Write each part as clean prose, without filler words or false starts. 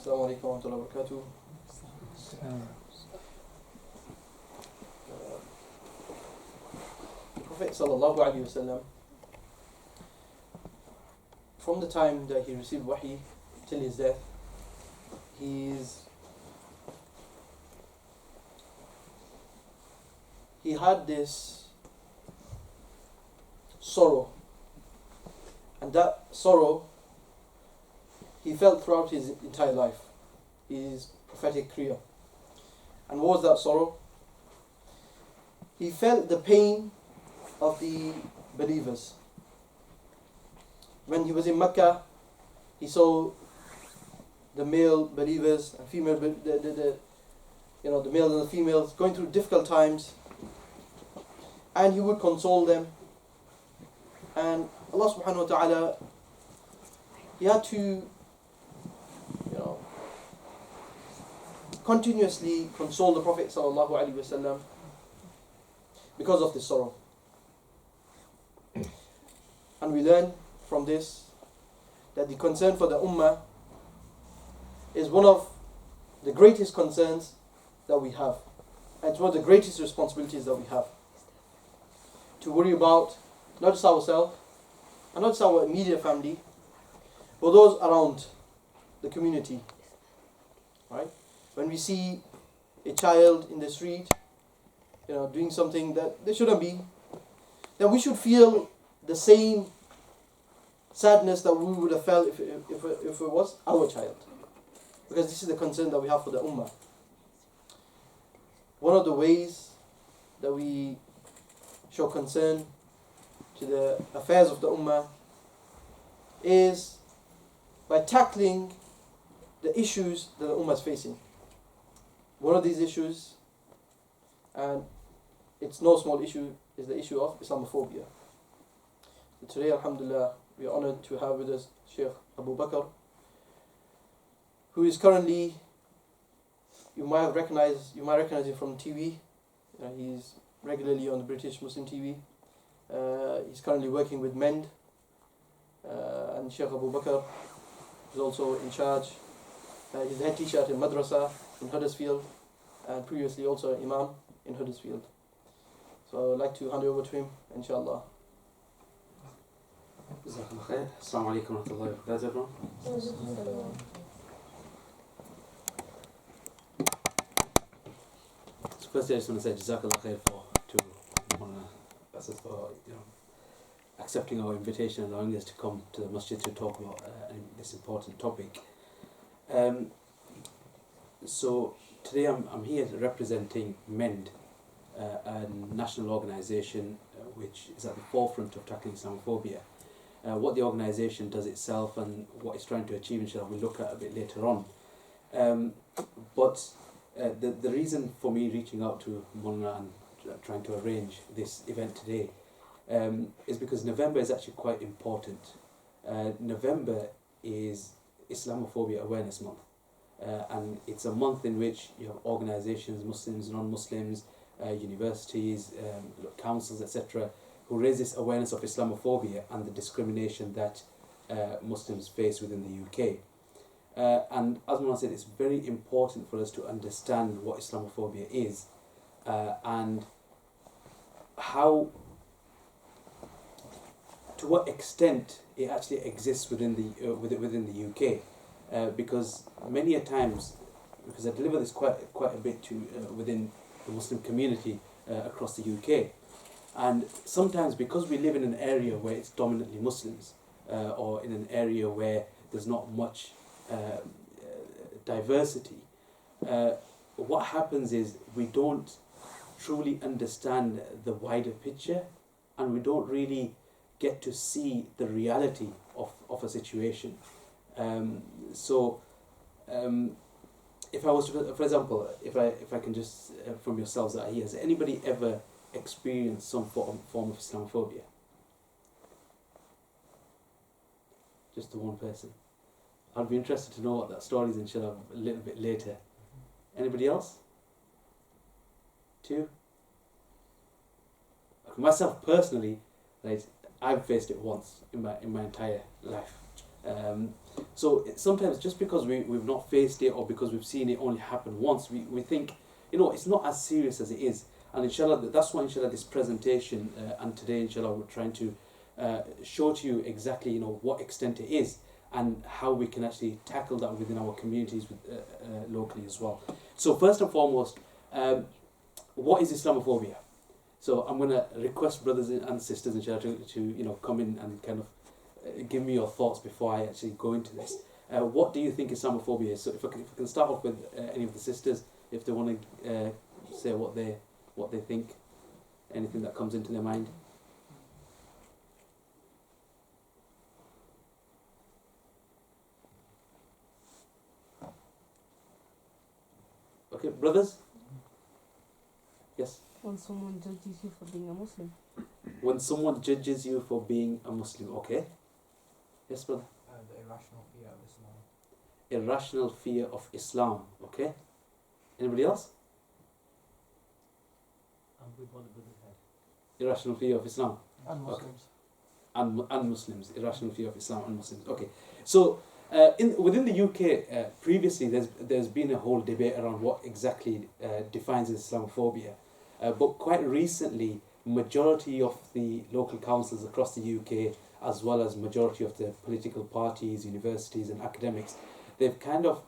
Assalamu alaikum wa rahmatullahi wa barakatuh. The Prophet sallallahu alaihi wasallam, from the time that he received wahi till his death, he had this sorrow, and that sorrow he felt throughout his entire life, his prophetic career. And what was that sorrow? He felt the pain of the believers. When he was in Mecca, he saw the male believers and female, the males and the females going through difficult times, and he would console them. And Allah subhanahu wa ta'ala, he had to continuously console the Prophet sallallahu alaihi wasallam because of this sorrow. And we learn from this that the concern for the ummah is one of the greatest concerns that we have. And it's one of the greatest responsibilities that we have. To worry about not just ourselves, and not just our immediate family, but those around the community. Right? When we see a child in the street, doing something that they shouldn't be, then we should feel the same sadness that we would have felt if it was our child. Because this is the concern that we have for the ummah. One of the ways that we show concern to the affairs of the ummah is by tackling the issues that the ummah is facing. One of these issues, and it's no small issue, is the issue of Islamophobia. So today, alhamdulillah, we are honored to have with us Shaykh Abu Bakr, who is currently, you might recognize him from TV. He's regularly on the British Muslim TV. He's currently working with MEND, and Shaykh Abu Bakr is also in charge. He's the head teacher at a madrasa in Huddersfield, and previously also Imam in Huddersfield. So I would like to hand over to him, inshallah. Jazakallah khair. Assalamu alaikum wa rahmatullahi wa barakatuh, everyone. So firstly, I just want to say Jazakallah khair for accepting our invitation and allowing us to come to the masjid to talk about this important topic. So today I'm here representing MEND, a national organisation which is at the forefront of tackling Islamophobia. What the organisation does itself and what it's trying to achieve, inshallah, we'll look at a bit later on. But the reason for me reaching out to Mulna and trying to arrange this event today is because November is actually quite important. November is Islamophobia Awareness Month. And it's a month in which you have organisations, Muslims, non-Muslims, universities, councils, etc., who raise this awareness of Islamophobia and the discrimination that Muslims face within the UK. And as Mullah said, it's very important for us to understand what Islamophobia is and how, to what extent it actually exists within the UK. Because many a times, because I deliver this quite a bit to within the Muslim community across the UK, and sometimes because we live in an area where it's dominantly Muslims, or in an area where there's not much diversity, what happens is we don't truly understand the wider picture, and we don't really get to see the reality of a situation. If I was to, for example, if I can just from yourselves out here, has anybody ever experienced some form of Islamophobia? Just the one person. I'd be interested to know what that story is, inshallah, a little bit later. Anybody else? Two? Myself personally, I've faced it once in my entire life. So sometimes just because we've not faced it or because we've seen it only happen once, we think, it's not as serious as it is. And inshallah, that's why inshallah this presentation and today inshallah we're trying to show to you exactly what extent it is and how we can actually tackle that within our communities locally as well. So first and foremost, what is Islamophobia? So I'm going to request brothers and sisters inshallah to come in and kind of give me your thoughts before I actually go into this. What do you think Islamophobia is? So if I can start off with any of the sisters, if they want to say what they think, anything that comes into their mind. Okay, brothers? Yes? When someone judges you for being a Muslim. When someone judges you for being a Muslim, okay? Yes, brother? The irrational fear of Islam. Irrational fear of Islam, okay? Anybody else? With what the brother said. Irrational fear of Islam. And Muslims. And Muslims. Irrational fear of Islam and Muslims. Okay. So, within the UK, previously there's been a whole debate around what exactly defines Islamophobia. But quite recently, majority of the local councils across the UK, as well as majority of the political parties, universities and academics, they've kind of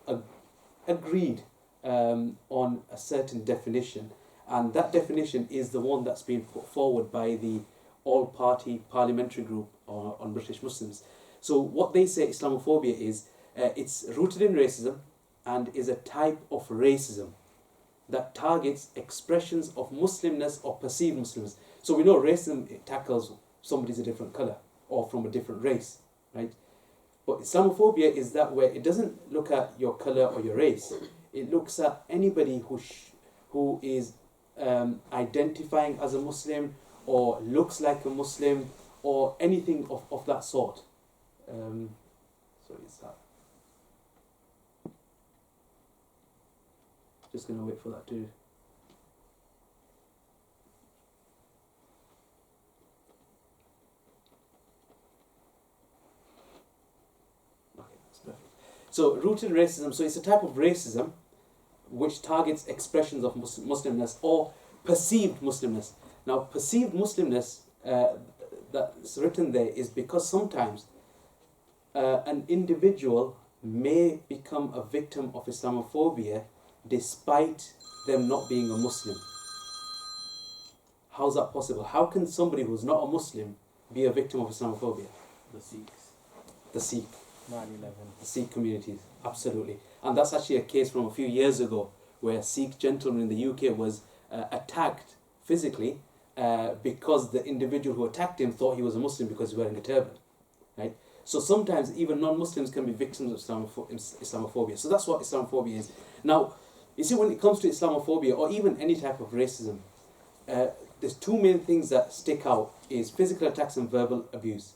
agreed on a certain definition, and that definition is the one that's been put forward by the all-party parliamentary group on British Muslims. So what they say Islamophobia is, it's rooted in racism and is a type of racism that targets expressions of Muslimness or perceived Muslims. So we know racism, it tackles somebody's a different colour or from a different race, right? But Islamophobia is that where it doesn't look at your colour or your race. It looks at anybody who is identifying as a Muslim or looks like a Muslim or anything of that sort. Sorry, is that? Just going to wait for that to... Okay, that's perfect. So, rooted racism, so it's a type of racism which targets expressions of Muslimness or perceived Muslimness. Now, perceived Muslimness that's written there is because sometimes an individual may become a victim of Islamophobia despite them not being a Muslim. How's that possible? How can somebody who's not a Muslim be a victim of Islamophobia? The Sikhs. The Sikh. 9/11. The Sikh communities, absolutely. And that's actually a case from a few years ago where a Sikh gentleman in the UK was attacked physically because the individual who attacked him thought he was a Muslim because he was wearing a turban, right? So sometimes even non-Muslims can be victims of Islamophobia. So that's what Islamophobia is. Now, you see, when it comes to Islamophobia or even any type of racism, there's two main things that stick out is physical attacks and verbal abuse.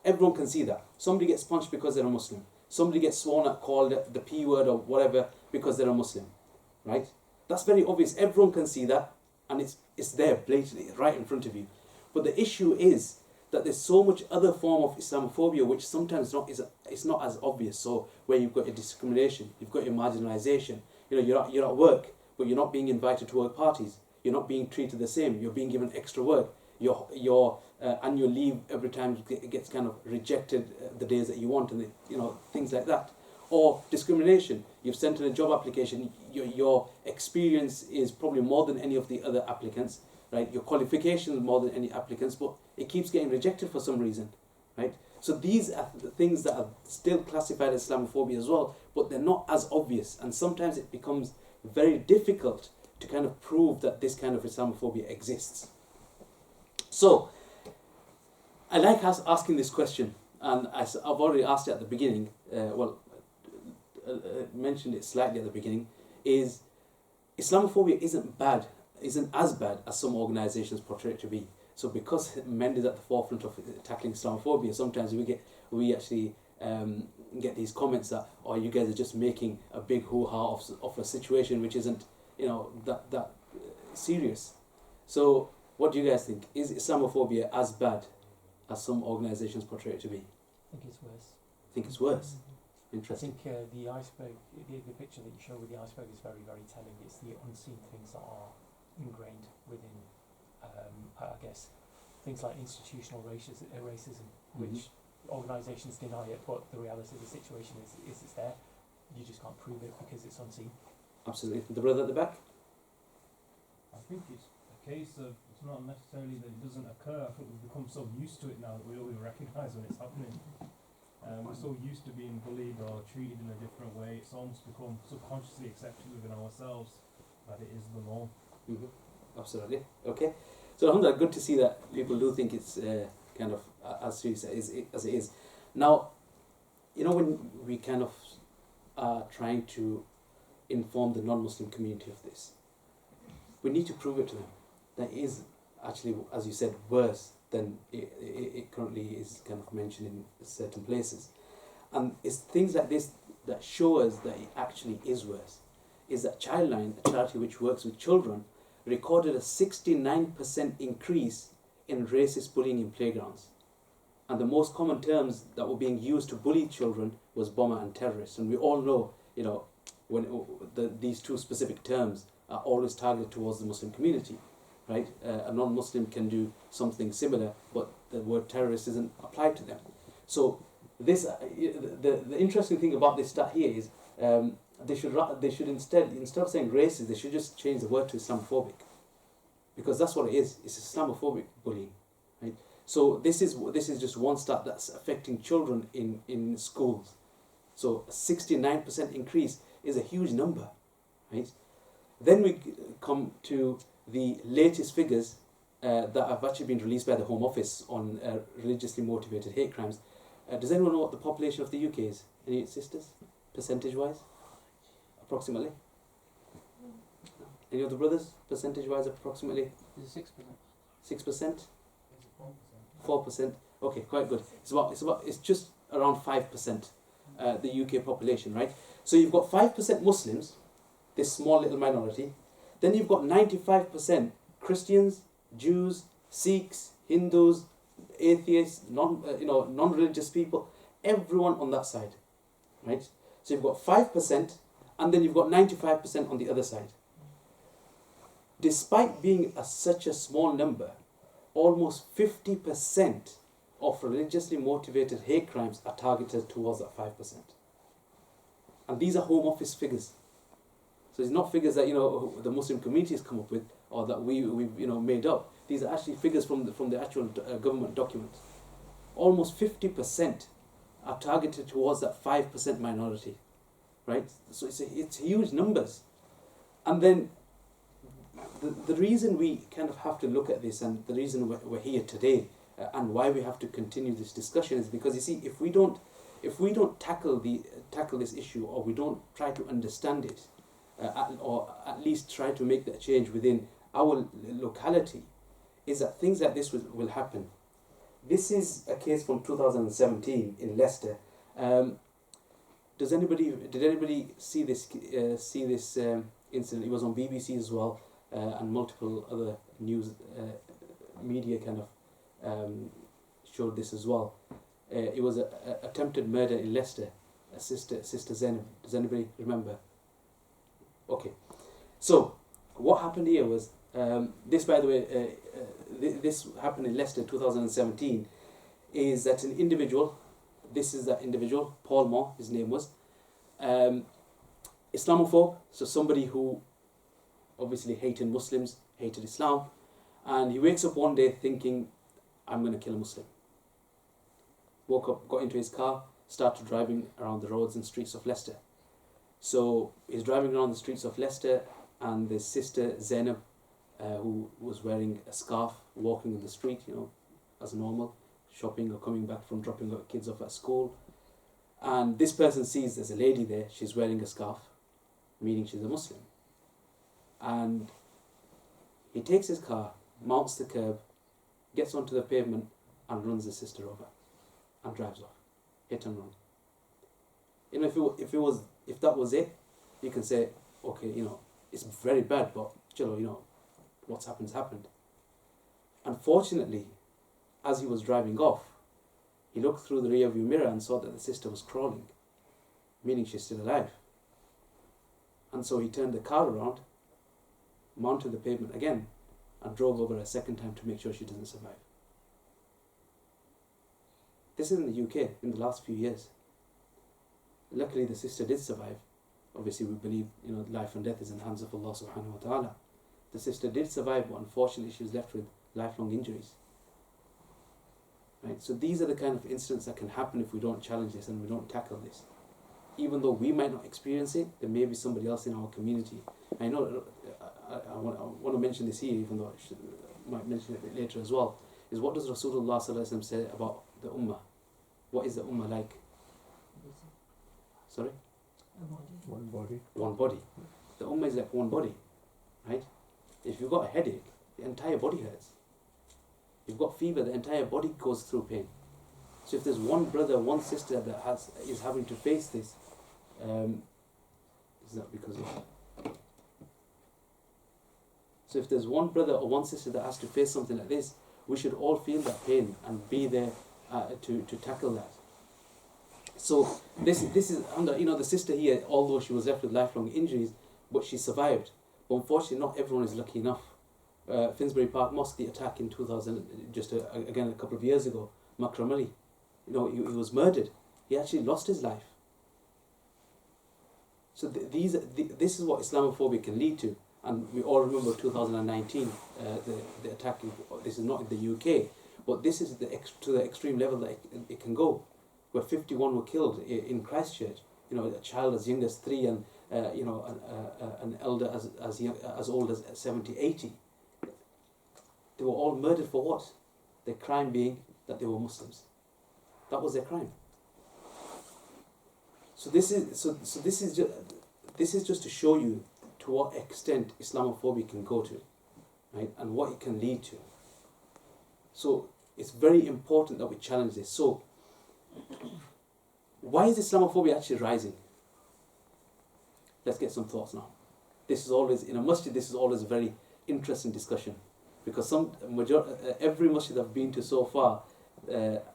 Everyone can see that. Somebody gets punched because they're a Muslim. Somebody gets sworn at, called the P word or whatever because they're a Muslim, right? That's very obvious. Everyone can see that, and it's there blatantly, right in front of you. But the issue is that there's so much other form of Islamophobia which sometimes it's not as obvious. So where you've got your discrimination, you've got your marginalisation. You're at work, but you're not being invited to work parties. You're not being treated the same. You're being given extra work. Your annual leave every time gets kind of rejected the days that you want, and things like that. Or discrimination. You've sent in a job application. Your experience is probably more than any of the other applicants, right? Your qualifications more than any applicants, but it keeps getting rejected for some reason, right? So these are the things that are still classified as Islamophobia as well, but they're not as obvious, and sometimes it becomes very difficult to kind of prove that this kind of Islamophobia exists. So, I like asking this question, and I've already asked it at the beginning, mentioned it slightly at the beginning, is Islamophobia isn't as bad as some organisations portray it to be. So because MEND is at the forefront of tackling Islamophobia, sometimes we actually get these comments that, oh, you guys are just making a big hoo-ha of a situation which isn't, that serious. So what do you guys think? Is Islamophobia as bad as some organisations portray it to be? I think it's worse. think it's worse. I Interesting. think the iceberg, the picture that you show with the iceberg is very, very telling. It's the unseen things that are ingrained within, I guess, things like institutional racism, which organisations deny it, but the reality of the situation is it's there. You just can't prove it because it's unseen. Absolutely. The brother at the back? I think it's a case of, it's not necessarily that it doesn't occur. I think we've become so used to it now that we don't even recognise when it's happening. We're so used to being bullied or treated in a different way, it's almost become subconsciously accepted within ourselves that it is the norm. Absolutely. Okay. So alhamdulillah, good to see that people do think it's kind of as serious as it is. Now, you know, when we kind of are trying to inform the non-Muslim community of this, we need to prove it to them that it is actually, as you said, worse than it currently is kind of mentioned in certain places. And it's things like this that show us that it actually is worse. Is that Childline, a charity which works with children, recorded a 69% increase in racist bullying in playgrounds. And the most common terms that were being used to bully children was bomber and terrorist. And we all know, you know, when these two specific terms are always targeted towards the Muslim community, right? A non-Muslim can do something similar, but the word terrorist isn't applied to them. So this, the interesting thing about this stat here is they should instead of saying racist, they should just change the word to Islamophobic, because that's what it is. It's Islamophobic bullying, right? So this is just one stat that's affecting children in schools. So a 69% increase is a huge number, right? Then we come to the latest figures that have actually been released by the Home Office on religiously motivated hate crimes. Does anyone know what the population of the UK is? Any sisters? Percentage-wise? Approximately? Any of the brothers? Percentage-wise, approximately? Is it 6%? 6%? 4%? Okay, quite good. It's just around 5%, the UK population, right? So you've got 5% Muslims, this small little minority. Then you've got 95% Christians, Jews, Sikhs, Hindus, atheists, non-religious people, everyone on that side, right? So you've got 5%, and then you've got 95% on the other side. Despite being such a small number, almost 50% of religiously motivated hate crimes are targeted towards that 5%. And these are Home Office figures. So it's not figures that the Muslim community has come up with or that we've made up. These are actually figures from the actual government documents. Almost 50% are targeted towards that 5% minority, right? So it's huge numbers. And then the reason we kind of have to look at this, and the reason we're here today, and why we have to continue this discussion, is because, you see, if we don't tackle this issue, or we don't try to understand it, or at least try to make that change within our locality, is that things like this will happen. This is a case from 2017 in Leicester. Did anybody see this incident? It was on BBC as well, and multiple other news media kind of showed this as well. It was an attempted murder in Leicester. Sister Zainab. Does anybody remember? Okay. So what happened here was this. By the way, this happened in Leicester, 2017. Is that an individual? This is that individual, Paul Moore. His name was Islamophobe. So somebody who obviously hated Muslims, hated Islam, and he wakes up one day thinking, "I'm going to kill a Muslim." Woke up, got into his car, started driving around the roads and streets of Leicester. So he's driving around the streets of Leicester, and the sister Zainab, who was wearing a scarf, walking in the street, as normal, shopping or coming back from dropping her kids off at school. And this person sees there's a lady there, she's wearing a scarf, meaning she's a Muslim. And he takes his car, mounts the curb, gets onto the pavement, and runs the sister over, and drives off, hit and run. If that was it, you can say, okay, it's very bad, but what's happened's happened. Unfortunately, as he was driving off, He looked through the rearview mirror and saw that the sister was crawling, meaning she's still alive. And so he turned the car around, mounted the pavement again, and drove over a second time to make sure she doesn't survive. This is in the UK in the last few years. Luckily, the sister did survive. Obviously, we believe, life and death is in the hands of Allah subhanahu wa ta'ala. The sister did survive, but unfortunately, she was left with lifelong injuries. Right? So these are the kind of incidents that can happen if we don't challenge this and we don't tackle this. Even though we might not experience it, there may be somebody else in our community. I know I want to mention this here, even though might mention it a bit later as well, is what does Rasulullah sallallahu alaihi wasallam say about the ummah? What is the ummah like? Sorry? One body. One body. The ummah is like one body, right? If you've got a headache, the entire body hurts. If you've got fever, the entire body goes through pain. So if there's one brother, one sister that is having to face this, is that because of? So if there's one brother or one sister that has to face something like this, we should all feel that pain and be there to tackle that. So this is under, the sister here, although she was left with lifelong injuries, but she survived. But unfortunately, not everyone is lucky enough. Finsbury Park Mosque, the attack in 2000, again a couple of years ago, Makram Ali, he was murdered. He actually lost his life. So this is what Islamophobia can lead to. And we all remember 2019, the attack. This is not in the UK, but this is to the extreme level that it can go, where 51 were killed in Christchurch. A child as young as 3 and an elder as old as 70, 80. They were all murdered for what? Their crime being that they were Muslims. That was their crime. So this is just to show you to what extent Islamophobia can go to, right, and what it can lead to. So it's very important that we challenge this. So why is Islamophobia actually rising? Let's get some thoughts now. This is always, in a masjid, this is always a very interesting discussion, because every masjid I've been to so far,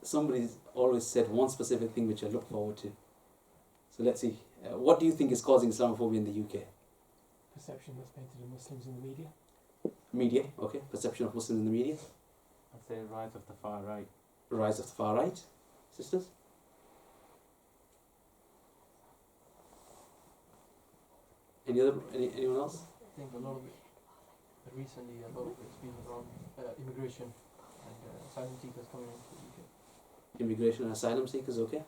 somebody's always said one specific thing which I look forward to. So let's see. What do you think is causing Islamophobia in the UK? Perception that's painted of Muslims in the media. Media, okay. Perception of Muslims in the media. I'd say rise of the far right. Rise of the far right. Sisters? Anyone else? I think a lot of it, recently a lot of it's been around immigration and asylum seekers coming into the UK. Immigration and asylum seekers, okay.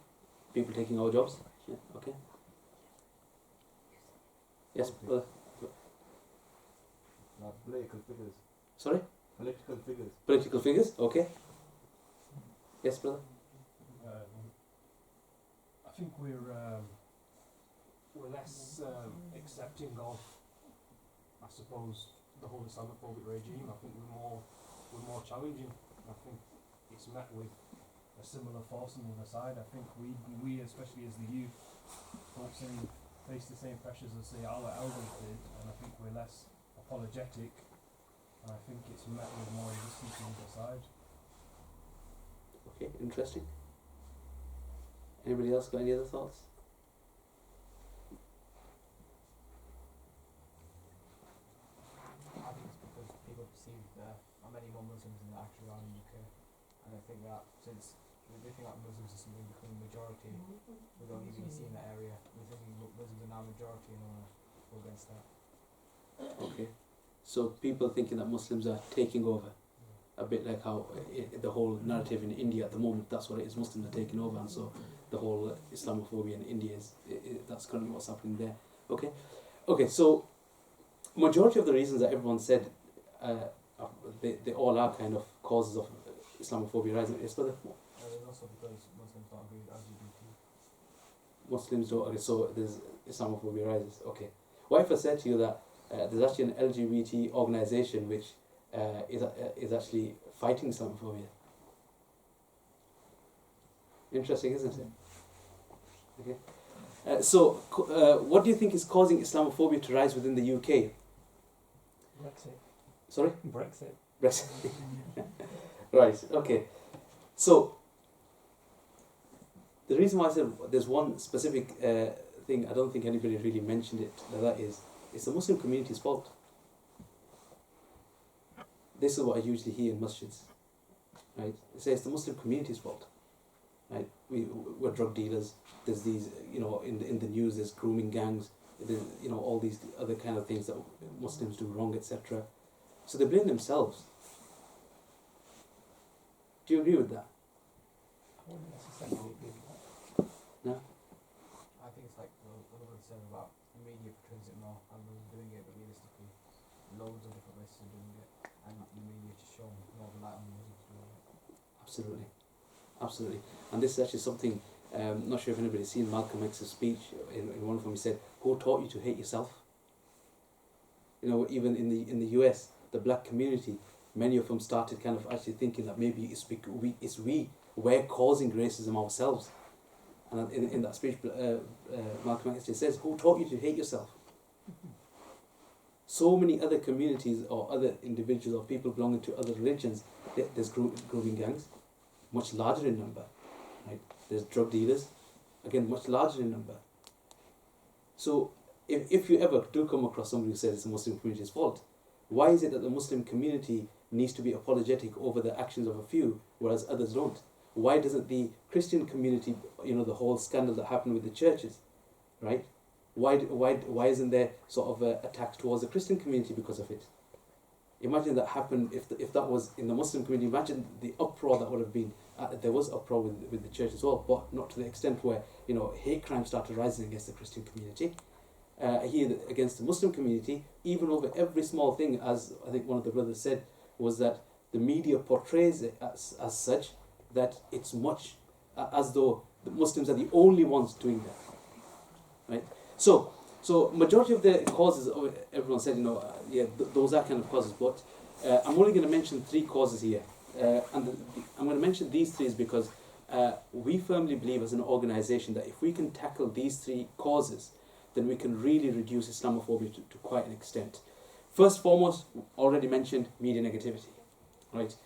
People taking our jobs, yeah, okay. Yes, brother. Political figures. Sorry? Political figures. Political figures, okay. Yes, brother. I think we're less accepting of, I suppose, the whole Islamophobic regime. I think we're more challenging. I think it's met with a similar force on the other side. I think we especially as the youth, don't face the same pressures as say our elders did, and I think we're less apologetic. And I think it's met with more resistance on the other side. Okay, interesting. Anybody else got any other thoughts? I think it's because people perceive there are many more Muslims than there actually are in the UK, and I think that since we think that Muslims are something becoming majority, we don't even see in that area. We think Muslims are now majority, and we want to go against that. Okay. So people thinking that Muslims are taking over, a bit like how the whole narrative in India at the moment, that's what it is, Muslims are taking over, and so the whole Islamophobia in India that's currently what's happening there. Okay, so majority of the reasons that everyone said, they all are kind of causes of Islamophobia rising. Yes, brother? There's also because Muslims don't agree with LGBT. Muslims don't agree, so there's Islamophobia rises. Okay. What if I said to you that there's actually an LGBT organisation which is actually fighting Islamophobia? Interesting, isn't it? Okay. So, what do you think is causing Islamophobia to rise within the UK? Brexit. Sorry? Brexit. Brexit. Right, okay. So, The reason why I said there's one specific thing, I don't think anybody really mentioned it, that is, it's the Muslim community's fault. This is what I usually hear in masjids, right? They say it's the Muslim community's fault, right? We're drug dealers, there's these, in the news there's grooming gangs, there's, all these other kind of things that Muslims do wrong, etc. So they blame themselves. Do you agree with that? I wouldn't necessarily agree with that. I think it's like what I was saying about the media portrays it more and we're doing it, but realistically, loads of different races are doing it, and the media just show more of a light on the Muslims doing it. Absolutely, absolutely. And this is actually something. Not sure if anybody's seen Malcolm X's speech. In one of them, he said, "Who taught you to hate yourself?" Even in the US, the black community, many of them started kind of actually thinking that maybe we're causing racism ourselves. And in that speech, Malcolm X says, "Who taught you to hate yourself?" So many other communities or other individuals or people belonging to other religions, there's grooming gangs, much larger in number, right? There's drug dealers, again, much larger in number. So if you ever do come across somebody who says it's the Muslim community's fault, why is it that the Muslim community needs to be apologetic over the actions of a few, whereas others don't? Why doesn't the Christian community, the whole scandal that happened with the churches, right? Why isn't there sort of attacks towards the Christian community because of it? Imagine that happened if that was in the Muslim community. Imagine the uproar that would have been. There was uproar with the church as well, but not to the extent where hate crime started rising against the Christian community. Here against the Muslim community, even over every small thing, as I think one of the brothers said, was that the media portrays it as such that it's much as though the Muslims are the only ones doing that, right? So majority of the causes, everyone said, those are kind of causes, but I'm only going to mention 3 causes here. And I'm going to mention these 3 because we firmly believe as an organisation that if we can tackle these 3 causes, then we can really reduce Islamophobia to quite an extent. First, foremost, already mentioned media negativity, right?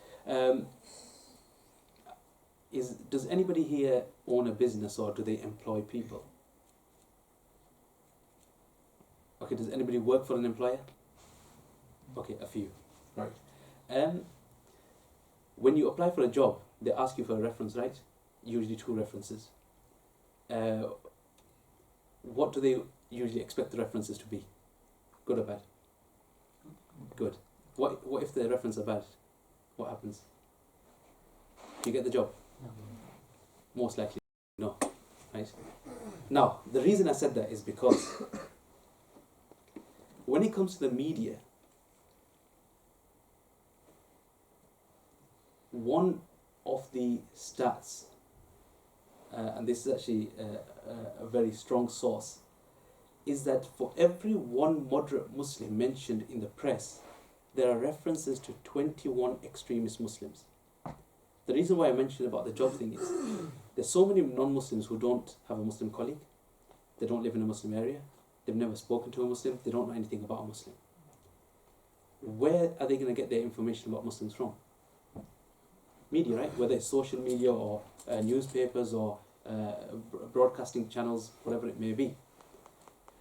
Does anybody here own a business or do they employ people? Okay, does anybody work for an employer? Okay, a few, right? When you apply for a job, they ask you for a reference, right? Usually 2 references. What do they usually expect the references to be? Good or bad? Good. What if the references are bad? What happens? Do you get the job? No. Most likely no, right? Now, the reason I said that is because when it comes to the media, one of the stats, and this is actually a very strong source, is that for every one moderate Muslim mentioned in the press, there are references to 21 extremist Muslims. The reason why I mentioned about the job thing is there's so many non-Muslims who don't have a Muslim colleague, they don't live in a Muslim area, they've never spoken to a Muslim, they don't know anything about a Muslim. Where are they going to get their information about Muslims from? Media, right? Whether it's social media or newspapers or broadcasting channels, whatever it may be.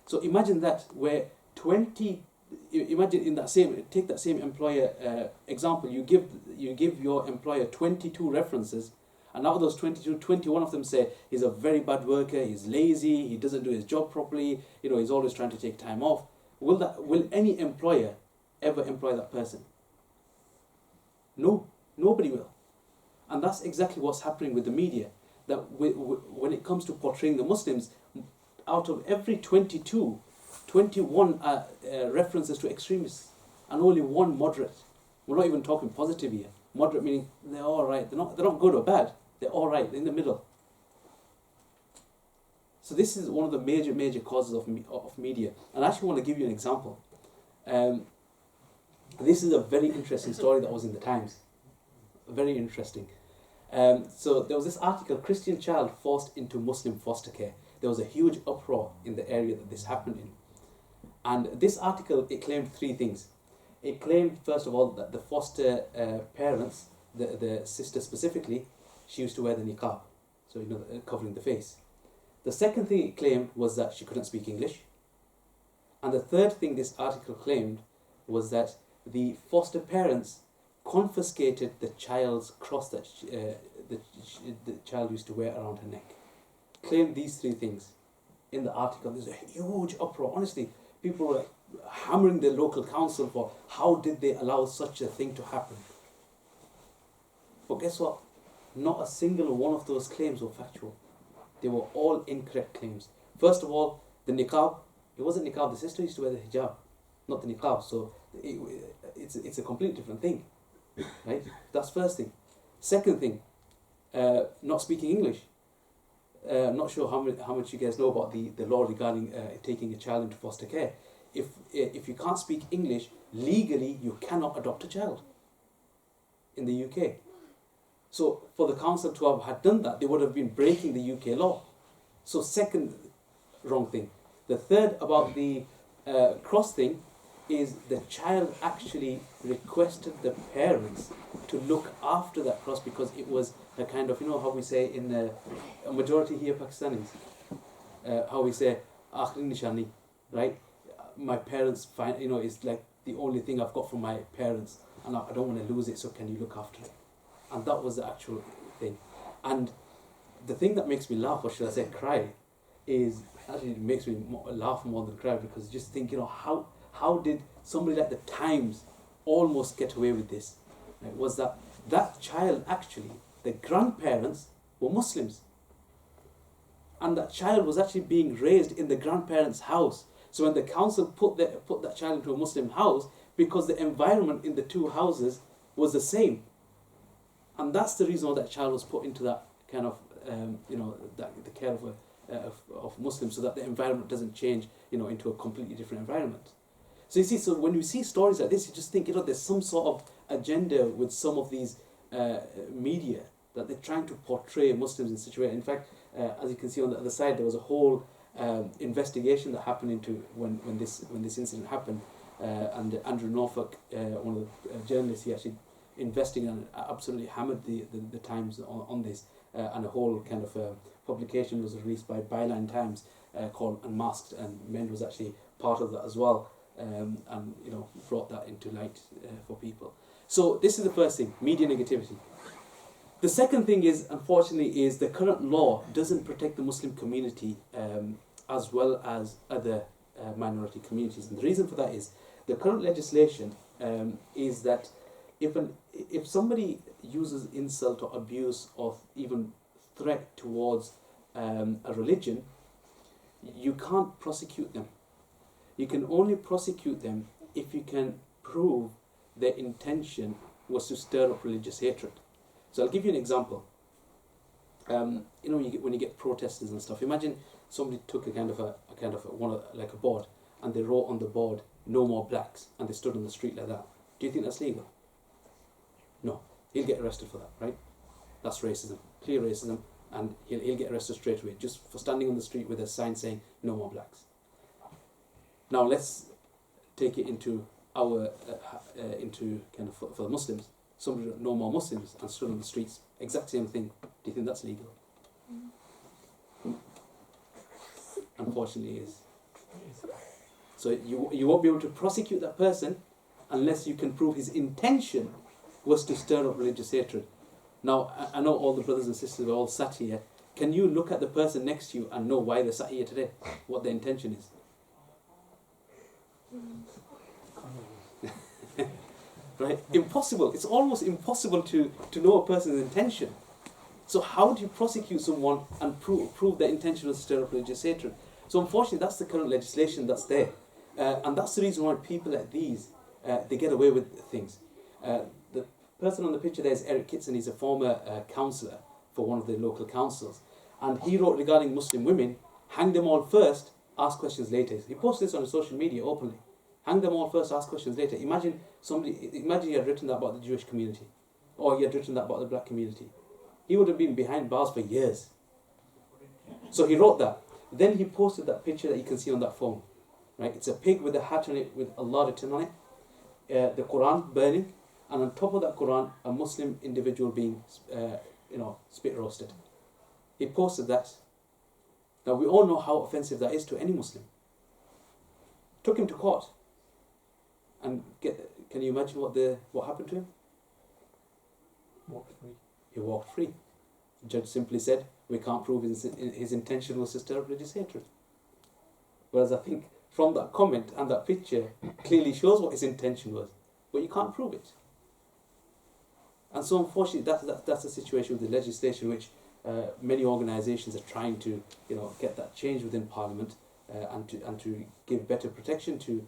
So imagine that where imagine in that same, take that same employer example, you give your employer 22 references, and out of those 22, 21 of them say he's a very bad worker, he's lazy, he doesn't do his job properly, he's always trying to take time off. Will any employer ever employ that person? No, nobody will. And that's exactly what's happening with the media. That when it comes to portraying the Muslims, out of every 22, 21 are references to extremists, and only 1 moderate. We're not even talking positive here. Moderate meaning they're all right. They're not good or bad. They're all right. They're in the middle. So this is one of the major causes of media. And I actually want to give you an example. This is a very interesting story that was in the Times. Very interesting. So there was this article, Christian child forced into Muslim foster care. There was a huge uproar in the area that this happened in. And this article, it claimed 3 things. It claimed, first of all, that the foster parents, the sister specifically, she used to wear the niqab. so covering the face. The second thing it claimed was that she couldn't speak English. And the third thing this article claimed was that the foster parents confiscated the child's cross that the child used to wear around her neck. Claimed these three things in the article. There's a huge uproar. Honestly, people were hammering the local council for how did they allow such a thing to happen. But guess what? Not a single one of those claims were factual. They were all incorrect claims. First of all, the niqab. It wasn't niqab. The sister used to wear the hijab, not the niqab. So it's a completely different thing, right? That's first thing. Second thing, not speaking English. Not sure how much you guys know about the law regarding taking a child into foster care. If you can't speak English, legally you cannot adopt a child in the UK. So for the council to have had done that, they would have been breaking the UK law. So second wrong thing. The third about the cross thing is the child actually requested the parents to look after that cross because it was a kind of, how we say in a majority here Pakistanis, how we say akhri nishani, right? My parents find, it's like the only thing I've got from my parents and I don't want to lose it, so can you look after it? And that was the actual thing. And the thing that makes me laugh, or should I say cry, is actually it makes me laugh more than cry, because just think, how did somebody like the Times almost get away with this? Right? Was that child actually, the grandparents were Muslims. And that child was actually being raised in the grandparents' house. So when the council put that child into a Muslim house, because the environment in the two houses was the same. And that's the reason why that child was put into that kind of, the care of Muslims, so that the environment doesn't change, into a completely different environment. So you see, when you see stories like this, you just think, there's some sort of agenda with some of these media that they're trying to portray Muslims in such a way. In fact, as you can see on the other side, there was a whole investigation that happened into when this incident happened, and Andrew Norfolk, one of the journalists, he actually investigated and absolutely hammered the Times on this, and a whole kind of publication was released by Byline Times called Unmasked, and Mend was actually part of that as well, and brought that into light for people. So this is the first thing, media negativity. The second thing is, unfortunately, is the current law doesn't protect the Muslim community as well as other minority communities, and the reason for that is the current legislation is that if somebody uses insult or abuse or even threat towards a religion, you can't prosecute them. You can only prosecute them if you can prove their intention was to stir up religious hatred. So I'll give you an example. When you get protesters and stuff, imagine somebody took a board, and they wrote on the board "No more blacks," and they stood on the street like that. Do you think that's legal? No, he'll get arrested for that, right? That's racism, clear racism, and he'll get arrested straight away just for standing on the street with a sign saying "No more blacks." Now let's take it into our for the Muslims. Somebody wrote "No more Muslims" and stood on the streets, exact same thing. Do you think that's legal? Unfortunately, it is. So you won't be able to prosecute that person unless you can prove his intention was to stir up religious hatred. Now, I know all the brothers and sisters are all sat here. Can you look at the person next to you and know why they're sat here today? What their intention is? Right? Impossible. It's almost impossible to know a person's intention. So how do you prosecute someone and prove their intention was to stir up religious hatred? So unfortunately, that's the current legislation that's there. And that's the reason why people like these, they get away with things. The person on the picture there is Eric Kitson. He's a former councillor for one of the local councils. And he wrote regarding Muslim women, hang them all first, ask questions later. He posted this on social media openly. Hang them all first, ask questions later. Imagine you had written that about the Jewish community, or you had written that about the black community. He would have been behind bars for years. So he wrote that. Then he posted that picture that you can see on that phone. Right? It's a pig with a hat on it with Allah written on it, the Quran burning, and on top of that Quran, a Muslim individual being, spit roasted. He posted that. Now we all know how offensive that is to any Muslim. Took him to court. And can you imagine what happened to him? Walk free. He walked free. The judge simply said, we can't prove his intention was to stir up religious hatred. Whereas I think from that comment and that picture clearly shows what his intention was, but you can't prove it. And so unfortunately that's the situation with the legislation which many organisations are trying to get that change within Parliament and to give better protection to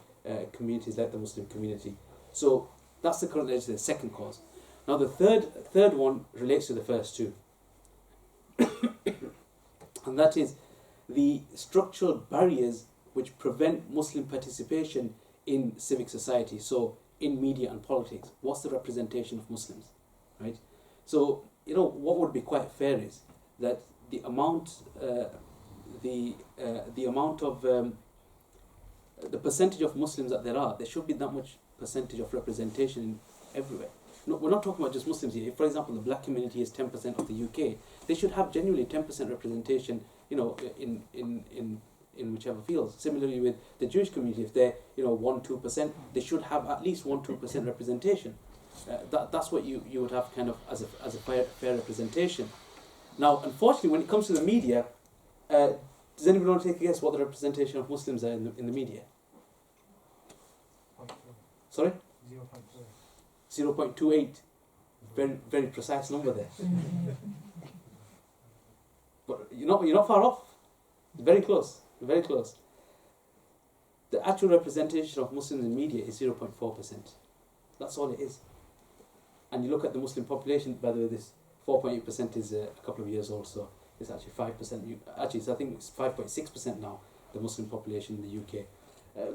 communities like the Muslim community. So that's the current legislation, second cause. Now the third one relates to the first two. And that is the structural barriers which prevent Muslim participation in civic society, so in media and politics. What's the representation of Muslims, right? So, what would be quite fair is that the amount of the percentage of Muslims that there should be that much percentage of representation everywhere. No, we're not talking about just Muslims here. If, for example, the black community is 10% of the UK, they should have genuinely 10% representation, in whichever fields. Similarly with the Jewish community, if they're 1-2%, they should have at least 1-2% representation. That's what you would have kind of as a fair representation. Now, unfortunately, when it comes to the media, does anybody want to take a guess what the representation of Muslims are in the media? Sorry? 0.28. Very, very precise number there. But you're not far off. Very close. Very close. The actual representation of Muslims in media is 0.4%. That's all it is. And you look at the Muslim population, by the way, this 4.8% is a couple of years old, so it's actually 5%. I think it's 5.6% now, the Muslim population in the UK.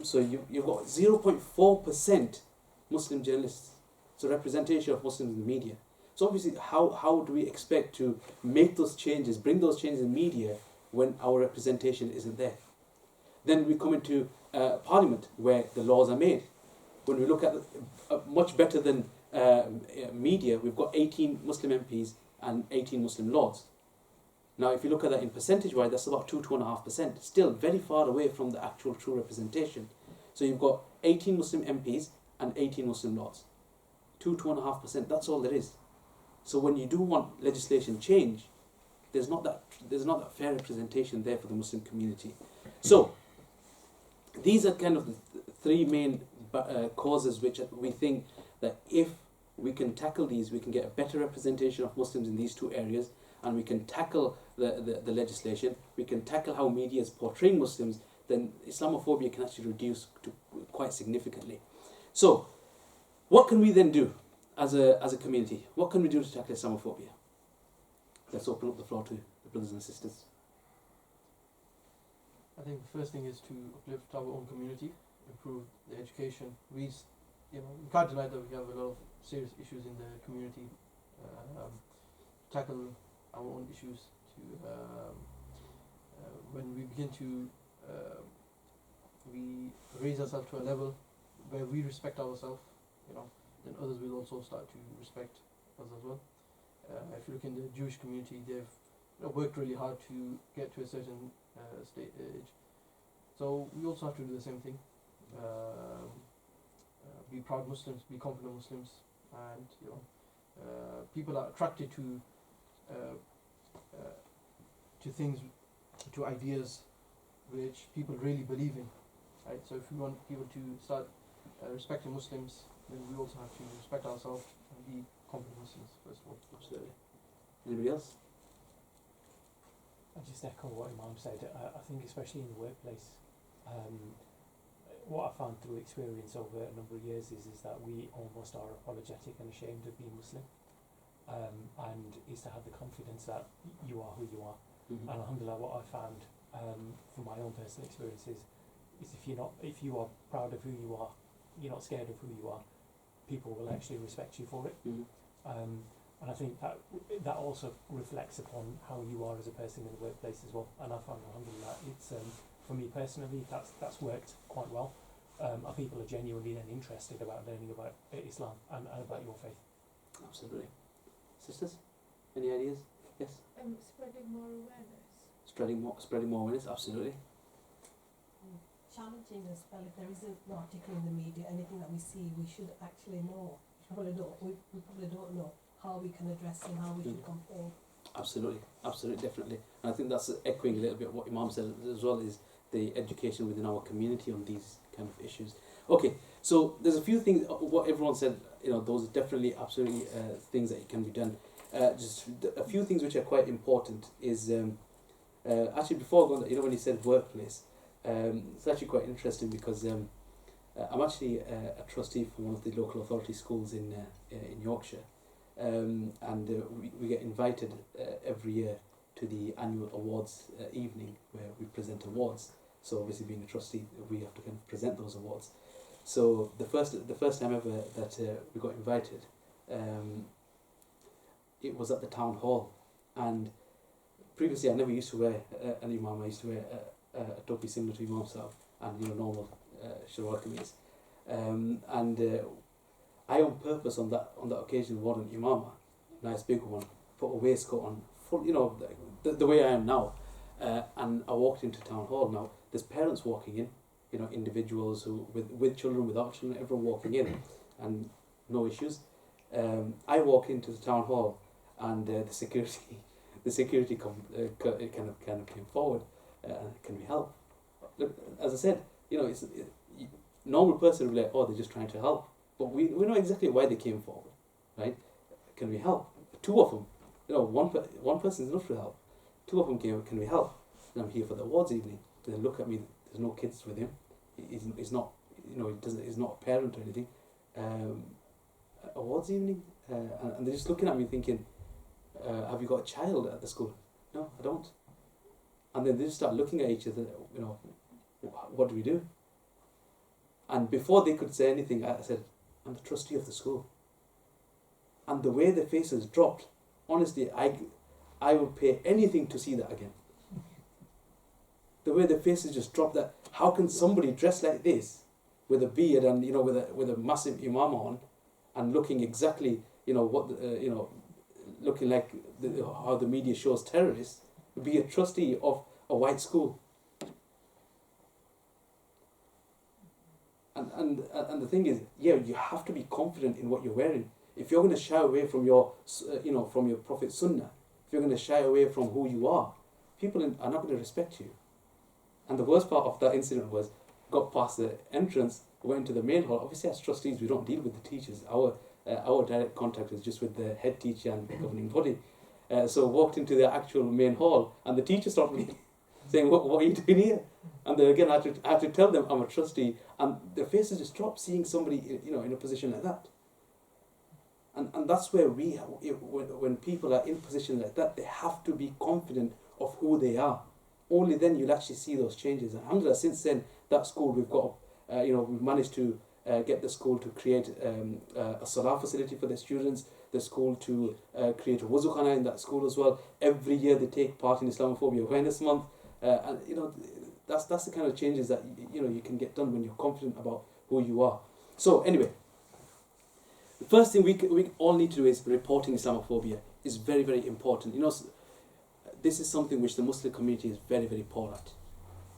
So you've got 0.4% Muslim journalists. So representation of Muslims in the media. So obviously, how do we expect to make those changes, bring those changes in media when our representation isn't there? Then we come into Parliament, where the laws are made. When we look at much better than media, we've got 18 Muslim MPs and 18 Muslim lords. Now, if you look at that in percentage-wise, that's about 2.5%. Still very far away from the actual true representation. So you've got 18 Muslim MPs and 18 Muslim lords. 2.5%. That's all there is. So when you do want legislation change, there's not that fair representation there for the Muslim community. So these are kind of the three main causes which we think that if we can tackle these, we can get a better representation of Muslims in these two areas, and we can tackle the legislation, we can tackle how media is portraying Muslims, then Islamophobia can actually reduce to quite significantly. So what can we then do as a community? What can we do to tackle Islamophobia? Let's open up the floor to the brothers and sisters. I think the first thing is to uplift our own community, improve the education. We can't deny that we have a lot of serious issues in the community. Tackle our own issues to when we begin to we raise ourselves to a level where we respect ourselves, then others will also start to respect us as well. If you look in the Jewish community, they've worked really hard to get to a certain stage. So we also have to do the same thing. Be proud Muslims, be confident Muslims, and people are attracted to things, to ideas which people really believe in, right? So if we want people to start respecting Muslims, then we also have to respect ourselves and be confident Muslims first of all. Absolutely. Anybody else? I just echo what Imam said. I think especially in the workplace, what I found through experience over a number of years is that we almost are apologetic and ashamed of being Muslim, and is to have the confidence that you are who you are. Mm-hmm. And alhamdulillah, what I found from my own personal experiences is if you are proud of who you are, you're not scared of who you are, people will actually respect you for it. Mm-hmm. And I think that also reflects upon how you are as a person in the workplace as well. And I found, alhamdulillah, it's for me personally, that's worked quite well. Our people are genuinely then interested about learning about Islam and about your faith. Absolutely. Sisters, any ideas? Yes. Spreading more awareness. Spreading more awareness, absolutely. Challenging as well. If there is an article in the media, anything that we see, we should actually know. We probably don't know how we can address it, how we should complain. Absolutely, definitely. And I think that's echoing a little bit what Imam said as well, is the education within our community on these kind of issues. Okay, so there's a few things, what everyone said, those are definitely absolutely things that can be done. Just a few things which are quite important is, actually before I go, when he said workplace, it's actually quite interesting because I'm actually a trustee for one of the local authority schools in Yorkshire. And we get invited every year to the annual awards evening where we present awards. So obviously being a trustee, we have to kind of present those awards. So the first time ever that we got invited, it was at the town hall. And previously I never used to wear an imam. I used to wear a topi similar to Imam Sahib and normal shalwar kameez. I on purpose on that occasion wore an imama, nice big one, put a waistcoat on, full, the way I am now, and I walked into town hall. Now there's parents walking in, individuals who with children, without children, everyone walking in, and no issues. I walk into the town hall, and the security kind of came forward. Can we help? Look, as I said, normal person would be like, oh, they're just trying to help. But we know exactly why they came forward, right? Can we help? Two of them, one person is enough to help. Two of them came, can we help? And I'm here for the awards evening. They look at me, there's no kids with him. He's not, he's not a parent or anything. Awards evening? And they're just looking at me thinking, have you got a child at the school? No, I don't. And then they just start looking at each other, what do we do? And before they could say anything, I said, I'm the trustee of the school. And the way their faces dropped, honestly, I would pay anything to see that again. The way their faces just dropped, that how can somebody dressed like this, with a beard and with a massive imam on, and looking exactly looking like how the media shows terrorists, be a trustee of a white school. And the thing is, you have to be confident in what you're wearing. If you're going to shy away from your Prophet's Sunnah, if you're going to shy away from who you are, people are not going to respect you. And the worst part of that incident was, got past the entrance, went into the main hall. Obviously, as trustees, we don't deal with the teachers. Our direct contact is just with the head teacher and the governing body. So walked into the actual main hall, and the teacher stopped me, saying, "What are you doing here?" And then again, I had to tell them I'm a trustee, and their faces just dropped seeing somebody, in a position like that. And that's where when people are in a position like that, they have to be confident of who they are. Only then you'll actually see those changes. And alhamdulillah, since then, that school we've got, we've managed to get the school to create a salah facility for the students. The school to create a wuzu khana in that school as well. Every year they take part in Islamophobia Awareness Month, and that's the kind of changes that you can get done when you're confident about who you are. So anyway, the first thing we all need to do is reporting Islamophobia is very, very important. This is something which the Muslim community is very, very poor at.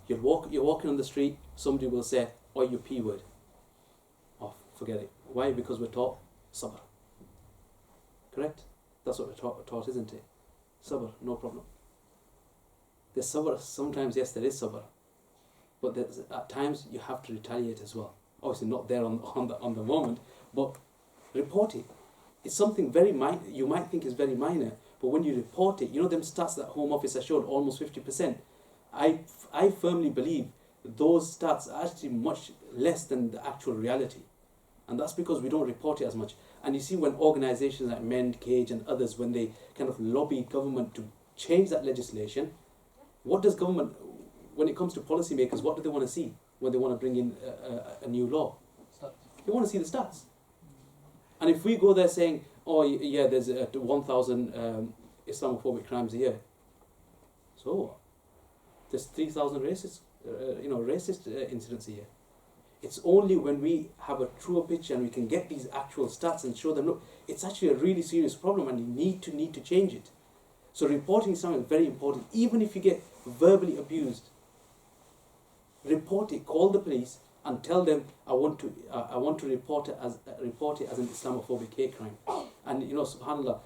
You're walking on the street, somebody will say, "Oh, you P word." Oh, forget it. Why? Because we're taught sabr. Correct? That's what we're taught, isn't it? Sabr, no problem. There's sabr, sometimes yes, there is sabr. But at times you have to retaliate as well. Obviously not there on the moment, but report it. It's something very minor, you might think is very minor, but when you report it, them stats that Home Office has showed, almost 50%, I firmly believe those stats are actually much less than the actual reality. And that's because we don't report it as much. And you see when organisations like Mend, Cage and others, when they kind of lobby government to change that legislation, what does government, when it comes to policymakers, what do they want to see when they want to bring in a new law? Stats. They want to see the stats. And if we go there saying, oh yeah, there's 1,000 Islamophobic crimes a year, so what? There's 3,000 racist incidents a year. It's only when we have a truer picture and we can get these actual stats and show them, look, it's actually a really serious problem and you need to change it. So reporting something is very important. Even if you get verbally abused, report it. Call the police and tell them, I want to report it as an Islamophobic hate crime. And you know, subhanallah,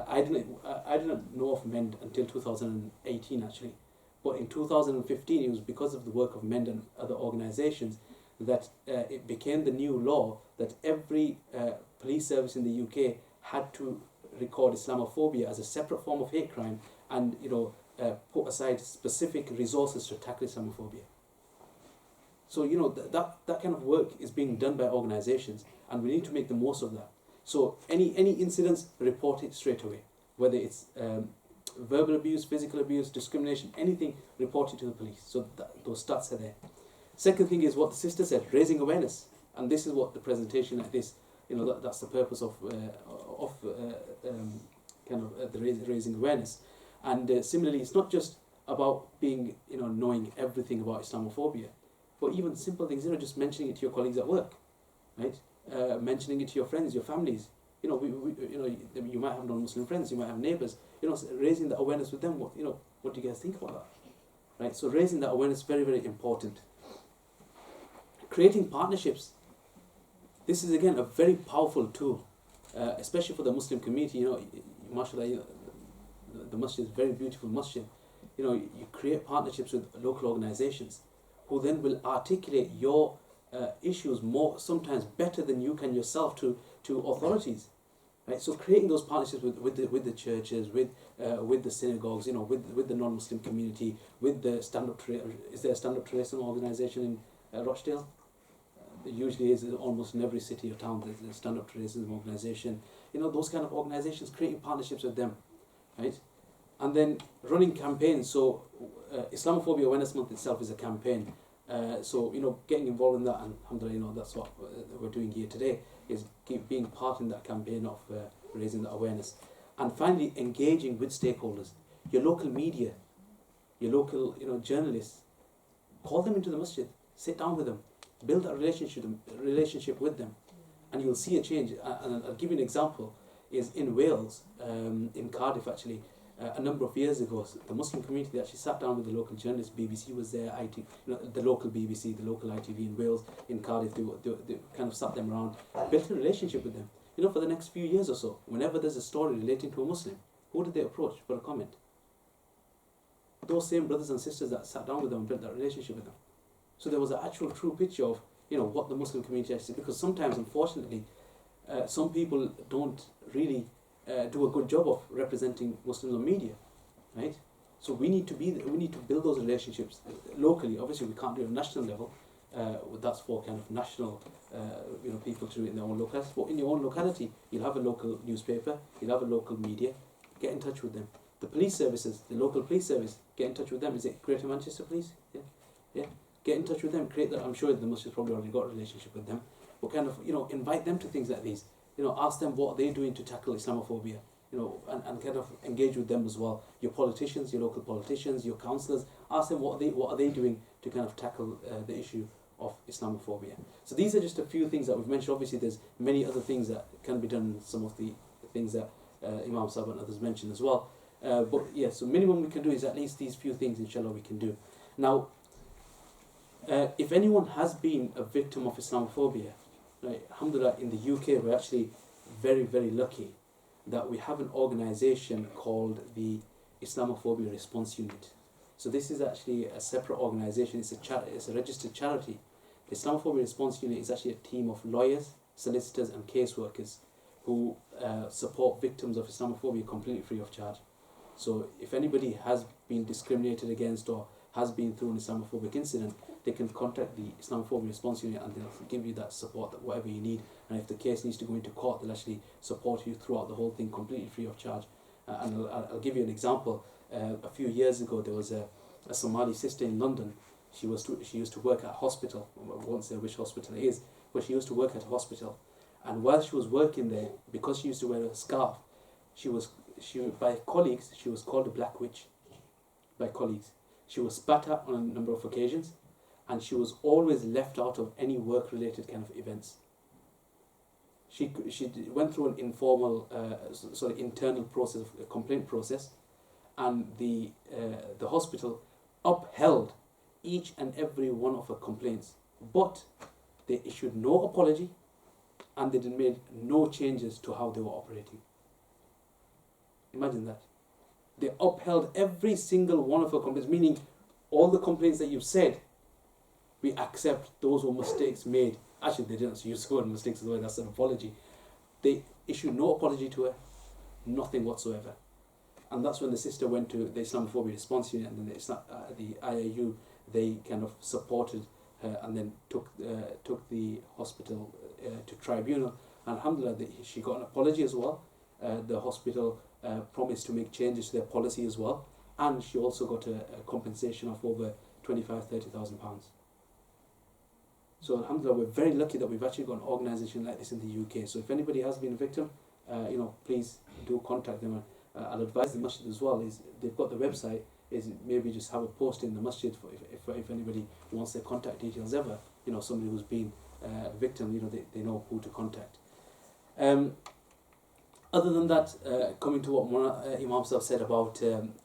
I didn't know of MEND until 2018 actually, but in 2015 it was because of the work of MEND and other organisations that it became the new law that every police service in the UK had to record Islamophobia as a separate form of hate crime, and you know, put aside specific resources to tackle Islamophobia. So you know, that kind of work is being done by organisations, and we need to make the most of that. So any incidents, report it straight away. Whether it's verbal abuse, physical abuse, discrimination, anything, report it to the police. So those stats are there. Second thing is what the sister said, raising awareness, and this is what the presentation like this, you know, that's the purpose of the raising awareness. And similarly, it's not just about being, you know, knowing everything about Islamophobia, but even simple things, you know, just mentioning it to your colleagues at work, right? Mentioning it to your friends, your families. You know, you know, you might have non-Muslim friends, you might have neighbours. You know, raising that awareness with them. What do you guys think about that? Right. So raising that awareness is very, very important. Creating partnerships. This is again a very powerful tool, especially for the Muslim community. You know, mashallah, you know, the masjid is a very beautiful masjid. You know, you create partnerships with local organisations, who then will articulate your issues sometimes better than you can yourself to authorities, right? So creating those partnerships with the churches, with the synagogues, you know, with the non-Muslim community, with the is there a stand-up to racism organisation in Rochdale? There usually is, almost in every city or town there's a stand-up to racism organisation. You know, those kind of organisations, creating partnerships with them, right? And then running campaigns. So Islamophobia Awareness Month itself is a campaign. So, you know, getting involved in that, and alhamdulillah, you know, that's what we're doing here today, is being part in that campaign of raising that awareness. And finally, engaging with stakeholders, your local media, your local, you know, journalists. Call them into the masjid, sit down with them, build that relationship with them, and you'll see a change. And I'll give you an example, is in Wales, in Cardiff actually, a number of years ago, the Muslim community actually sat down with the local journalists. BBC was there, the local BBC, the local ITV in Wales, in Cardiff. They kind of sat them around, built a relationship with them. You know, for the next few years or so, whenever there's a story relating to a Muslim, who did they approach for a comment? Those same brothers and sisters that sat down with them and built that relationship with them. So there was an actual true picture of, you know, what the Muslim community actually, because sometimes, unfortunately, some people don't really do a good job of representing Muslims on media, right? So we need to build those relationships locally. Obviously, we can't do it at a national level. That's for kind of national, you know, people to do it in their own locality. But in your own locality, you'll have a local newspaper, you'll have a local media. Get in touch with them. The police services, the local police service, get in touch with them. Is it Greater Manchester Police? Yeah. Get in touch with them. Create that. I'm sure the masjid's probably already got a relationship with them. But kind of, you know, invite them to things like these. You know, ask them what they're doing to tackle Islamophobia, you know, and kind of engage with them as well. Your politicians, your local politicians, your councillors, ask them what are they doing to kind of tackle the issue of Islamophobia. So these are just a few things that we've mentioned. Obviously, there's many other things that can be done, some of the things that Imam Sahib and others mentioned as well. But yeah, so minimum we can do is at least these few things, inshallah, we can do. Now, if anyone has been a victim of Islamophobia, right, alhamdulillah, in the UK we're actually very, very lucky that we have an organisation called the Islamophobia Response Unit. So this is actually a separate organisation, it's a registered charity. The Islamophobia Response Unit is actually a team of lawyers, solicitors and caseworkers who support victims of Islamophobia completely free of charge. So if anybody has been discriminated against or has been through an Islamophobic incident, they can contact the Islamophobia Response Unit and they'll give you that support, that whatever you need. And if the case needs to go into court, they'll actually support you throughout the whole thing completely free of charge. And I'll give you an example. A few years ago, there was a Somali sister in London. She used to work at a hospital. I won't say which hospital it is, but she used to work at a hospital. And while she was working there, because she used to wear a scarf, by colleagues, she was called a black witch. By colleagues, she was spat at on a number of occasions, and she was always left out of any work-related kind of events. She went through an internal process, a complaint process, and the hospital upheld each and every one of her complaints, but they issued no apology and they made no changes to how they were operating. Imagine that. They upheld every single one of her complaints, meaning all the complaints that you've said, we accept those were mistakes made. Actually, they didn't use the word mistakes, as well. That's an apology. They issued no apology to her, nothing whatsoever. And that's when the sister went to the Islamophobia response unit, and then the IAU, they kind of supported her and then took the hospital to tribunal. And alhamdulillah, she got an apology as well. The hospital promised to make changes to their policy as well, and she also got a compensation of over £25,000-30,000. So alhamdulillah, we're very lucky that we've actually got an organisation like this in the UK. So if anybody has been a victim, please do contact them. I'll advise the masjid as well, is they've got the website, is maybe just have a post in the masjid for if anybody wants their contact details ever, somebody who's been a victim, they know who to contact. Other than that, coming to what Imam Sahib said about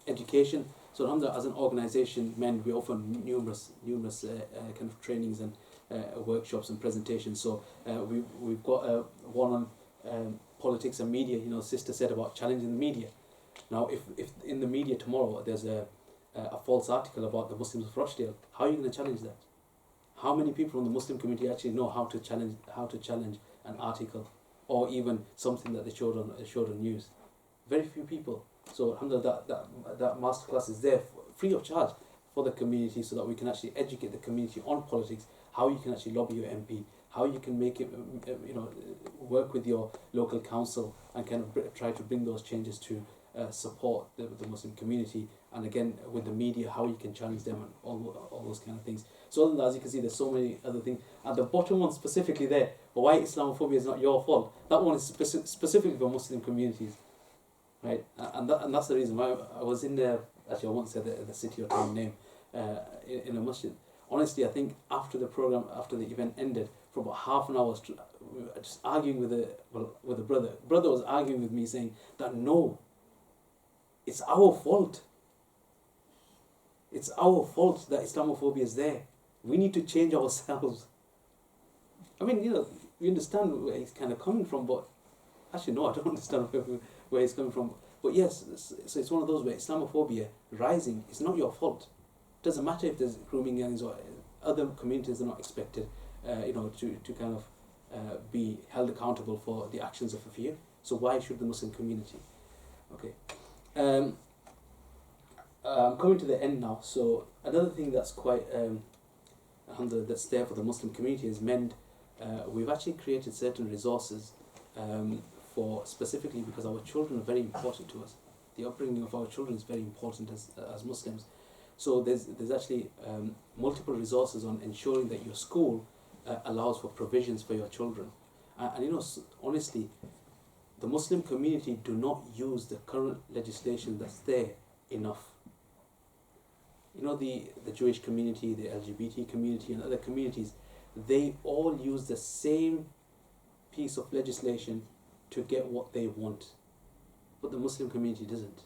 education, so alhamdulillah, as an organisation, we offer numerous kind of trainings and workshops and presentations. So we've got one on politics and media. Sister said about challenging the media. Now, if in the media tomorrow there's a false article about the Muslims of Rochdale, how are you going to challenge that? How many people from the Muslim community actually know how to challenge an article, or even something that they showed on news? Very few people. So alhamdulillah, that masterclass is there free of charge for the community, so that we can actually educate the community on politics, how you can actually lobby your MP, how you can make it, work with your local council and kind of try to bring those changes to support the Muslim community, and again with the media, how you can challenge them and all those kind of things. So other than that, as you can see, there's so many other things. And the bottom one specifically there, why Islamophobia is not your fault, that one is specifically for Muslim communities, right? And that's the reason why I was in there. Actually, I won't say the city or town name, in a masjid. Honestly, I think after the program, after the event ended, for about half an hour, we were just arguing with a brother. Brother was arguing with me, saying that no, it's our fault. It's our fault that Islamophobia is there. We need to change ourselves. I mean, we understand where he's kind of coming from, but actually, no, I don't understand where he's coming from. But yes, so it's one of those where Islamophobia rising is not your fault. It doesn't matter if there's grooming gangs or other communities are not expected, to kind of be held accountable for the actions of a few. So why should the Muslim community? Okay. I'm coming to the end now. So another thing that's quite that's there for the Muslim community is MEND. We've actually created certain resources for specifically because our children are very important to us. The upbringing of our children is very important as Muslims. So there's actually multiple resources on ensuring that your school allows for provisions for your children. And honestly, the Muslim community do not use the current legislation that's there enough. The Jewish community, the LGBT community and other communities, they all use the same piece of legislation to get what they want. But the Muslim community doesn't.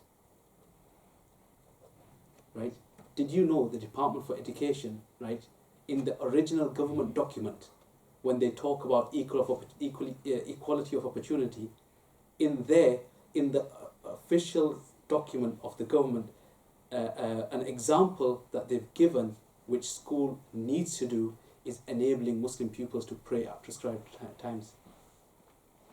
Right? Did you know the Department for Education, right, in the original government document, when they talk about equality of opportunity, in the official document of the government, an example that they've given which school needs to do is enabling Muslim pupils to pray at prescribed times.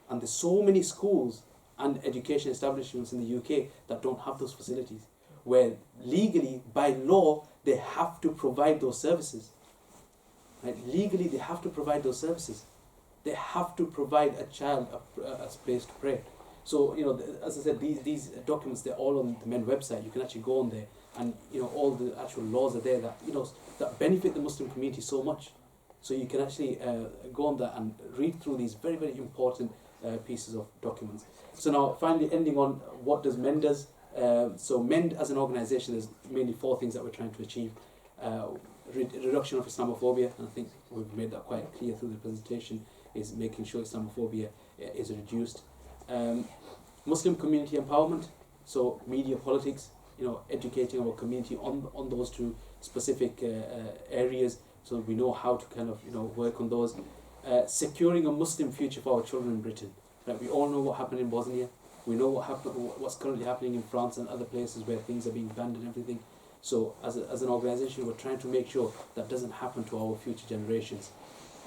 And there's so many schools and education establishments in the UK that don't have those facilities, where legally, by law, they have to provide those services. Right? Legally, they have to provide those services. They have to provide a child a place to pray. So, as I said, these documents, they're all on the MEND website. You can actually go on there, and all the actual laws are there that that benefit the Muslim community so much. So you can actually go on there and read through these very, very important pieces of documents. So now, finally, ending on what does MEND does. So MEND as an organisation, there's mainly 4 things that we're trying to achieve. Reduction of Islamophobia, and I think we've made that quite clear through the presentation, is making sure Islamophobia is reduced. Muslim community empowerment, so media, politics, educating our community on those two specific areas, so we know how to kind of work on those. Securing a Muslim future for our children in Britain. Right, we all know what happened in Bosnia. We know what's currently happening in France and other places where things are being banned and everything. So as an organisation, we're trying to make sure that doesn't happen to our future generations.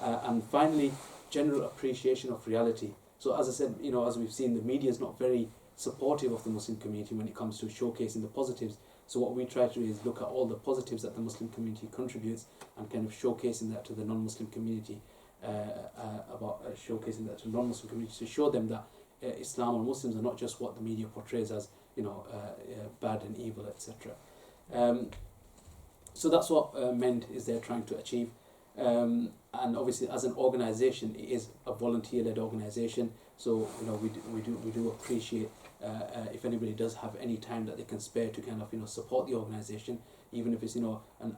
And finally, general appreciation of reality. So as I said, as we've seen, the media is not very supportive of the Muslim community when it comes to showcasing the positives. So what we try to do is look at all the positives that the Muslim community contributes and kind of showcasing that to the non-Muslim community, showcasing that to non-Muslim communities to show them that Islam and Muslims are not just what the media portrays as, bad and evil, etc. So that's what MEND is there trying to achieve. And obviously, as an organisation, it is a volunteer-led organisation. So we do appreciate if anybody does have any time that they can spare to kind of support the organisation, even if it's an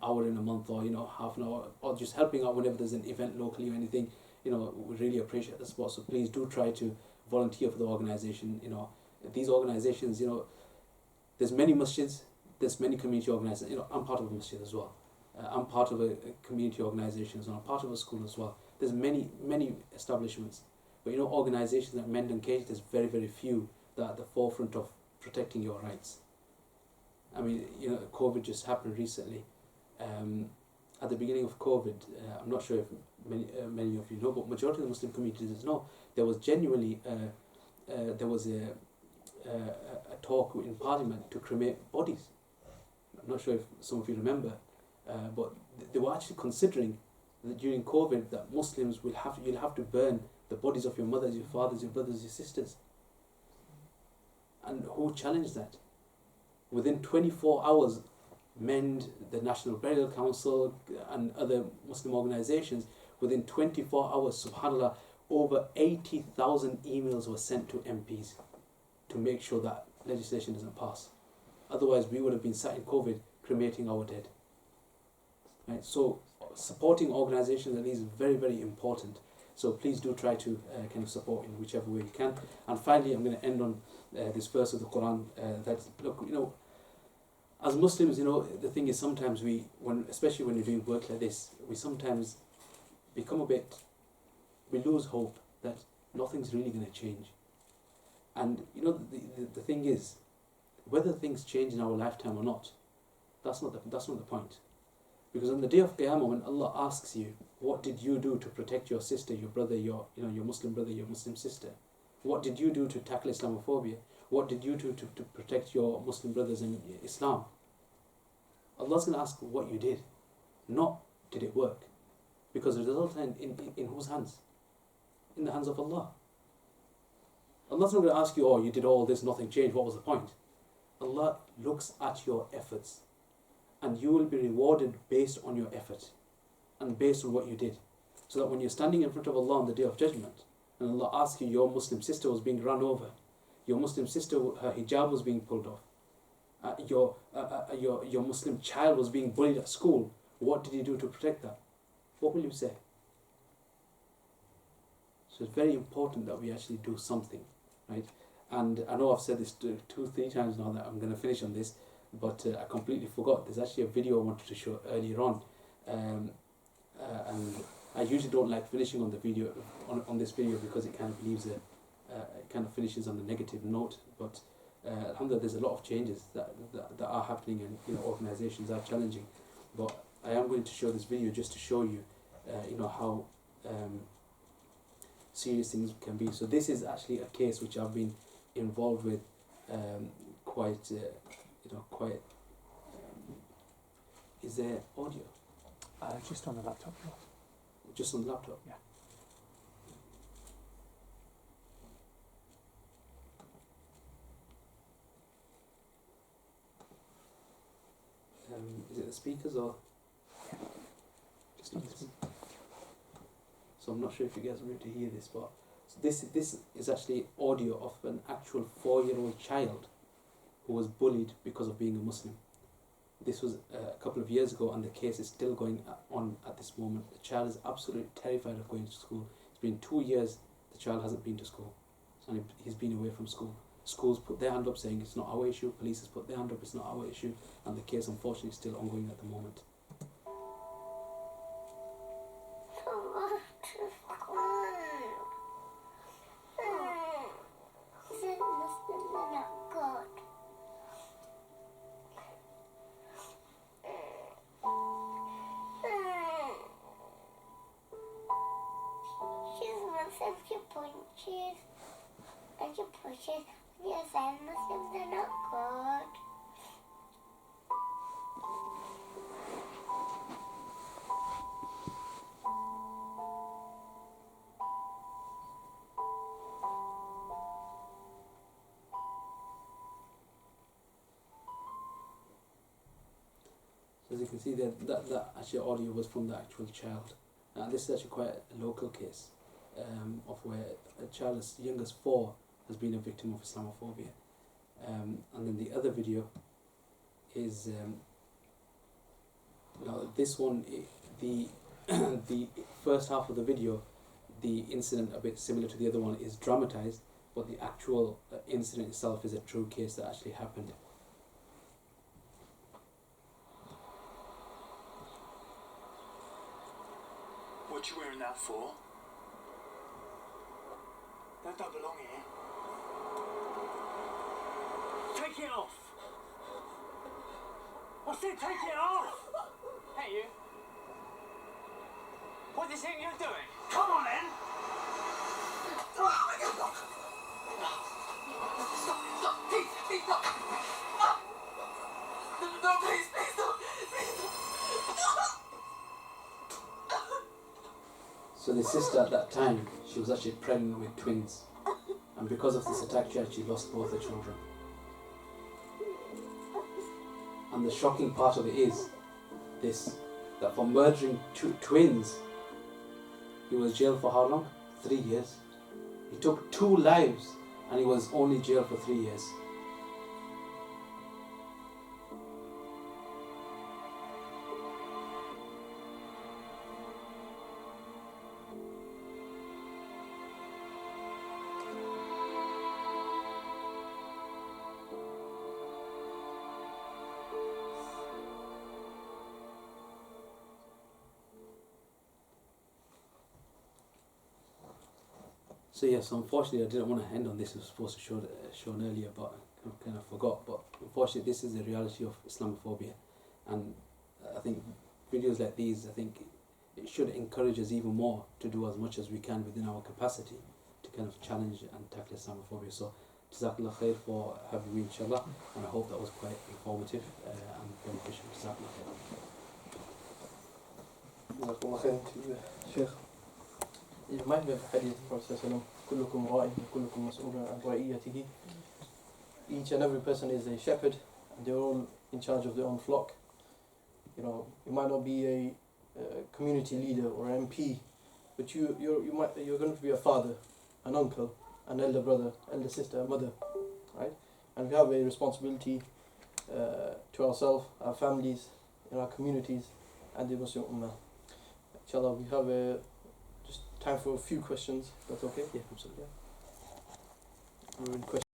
hour in a month or half an hour, or just helping out whenever there's an event locally or anything. We really appreciate the support. So please do try to volunteer for the organisation. These organisations, there's many masjids, there's many community organisations. I'm part of a masjid as well. I'm part of a community organisation, and I'm part of a school as well. There's many establishments, but organisations that mend and cage, there's very, very few that are at the forefront of protecting your rights. I mean, COVID just happened recently. At the beginning of COVID, I'm not sure if many of you know, but majority of the Muslim communities know, there was genuinely a talk in Parliament to cremate bodies. I'm not sure if some of you remember, but they were actually considering that during COVID that Muslims you'll have to burn the bodies of your mothers, your fathers, your brothers, your sisters. And who challenged that? Within 24 hours, MEND, the National Burial Council and other Muslim organisations, within 24 hours, subhanAllah, over 80,000 emails were sent to MPs to make sure that legislation doesn't pass. Otherwise, we would have been sat in COVID cremating our dead. Right? So supporting organisations like these is very, very important. So please do try to kind of support in whichever way you can. And finally, I'm going to end on this verse of the Quran that, look, as Muslims, the thing is sometimes especially when you're doing work like this, we sometimes become we lose hope that nothing's really going to change. And the thing is, whether things change in our lifetime or not, that's not the point. Because on the day of Qiyamah, when Allah asks you, what did you do to protect your sister, your brother, your Muslim brother, your Muslim sister? What did you do to tackle Islamophobia? What did you do to protect your Muslim brothers in Islam? Allah's going to ask what you did, not did it work. Because the result in whose hands? In the hands of Allah. Allah's not going to ask you, oh, you did all this, nothing changed, what was the point? Allah looks at your efforts, and you will be rewarded based on your effort and based on what you did. So that when you're standing in front of Allah on the Day of Judgment, and Allah asks you, your Muslim sister was being run over, your Muslim sister, her hijab was being pulled off, your Muslim child was being bullied at school, what did you do to protect that? What will you say? So it's very important that we actually do something, right? And I know I've said this 2-3 times now that I'm going to finish on this, but I completely forgot. There's actually a video I wanted to show earlier on, and I usually don't like finishing on the video on this video because it kind of leaves it kind of finishes on a negative note. But alhamdulillah, there's a lot of changes that are happening, and organisations are challenging. But I am going to show this video just to show you, how serious things can be. So this is actually a case which I've been involved with quite. Is there audio? Just on the laptop. Just on the laptop? Yeah. Is it the speakers or? Just on the speakers. So I'm not sure if you guys are able to hear this, but this is actually audio of an actual 4-year-old child who was bullied because of being a Muslim. This was a couple of years ago, and the case is still going on at this moment. The child is absolutely terrified of going to school. It's been 2 years the child hasn't been to school, and he's been away from school. schools put their hand up saying it's not our issue, police has put their hand up, it's not our issue, and the case unfortunately is still ongoing at the moment. If you punches and you pushes, you're saying Muslims are not good. So as you can see there, that actually audio was from the actual child. And this is actually quite a local case of where a child as young as 4 has been a victim of Islamophobia. And then the other video is, now this one, the first half of the video, the incident a bit similar to the other one is dramatized, but the actual incident itself is a true case that actually happened. What you wearing that for? That don't belong here. Take it off! I said take it off! Hey, you. What do you think you're doing? Come on then! Stop! Please, stop! No, please, stop! So the sister at that time, she was actually pregnant with twins, and because of this attack she actually lost both her children. And the shocking part of it is this, that for murdering twins, he was jailed for how long? 3 years. He took 2 lives and he was only jailed for 3 years. So yes, unfortunately I didn't want to end on this. I was supposed to show earlier, but I kind of forgot. But unfortunately this is the reality of Islamophobia, and I think videos like these, I think it should encourage us even more to do as much as we can within our capacity to kind of challenge and tackle Islamophobia. So Jazakallah khair for having me, inshallah, and I hope that was quite informative and beneficial. Jazakallah khair. Jazakallah khair to Shaykh. It might be a hadith from Prophet كلكم راع وكلكم مسؤول عن رعيته. Each and every person is a shepherd, and they're all in charge of their own flock. You know, you might not be a community leader or MP, but you're going to be a father, an uncle, an elder brother, elder sister, a mother, right? And we have a responsibility to ourselves, our families, in our communities, and the Muslim Ummah. Inshallah, we have just time for a few questions. That's okay? Yeah, absolutely. We're in question.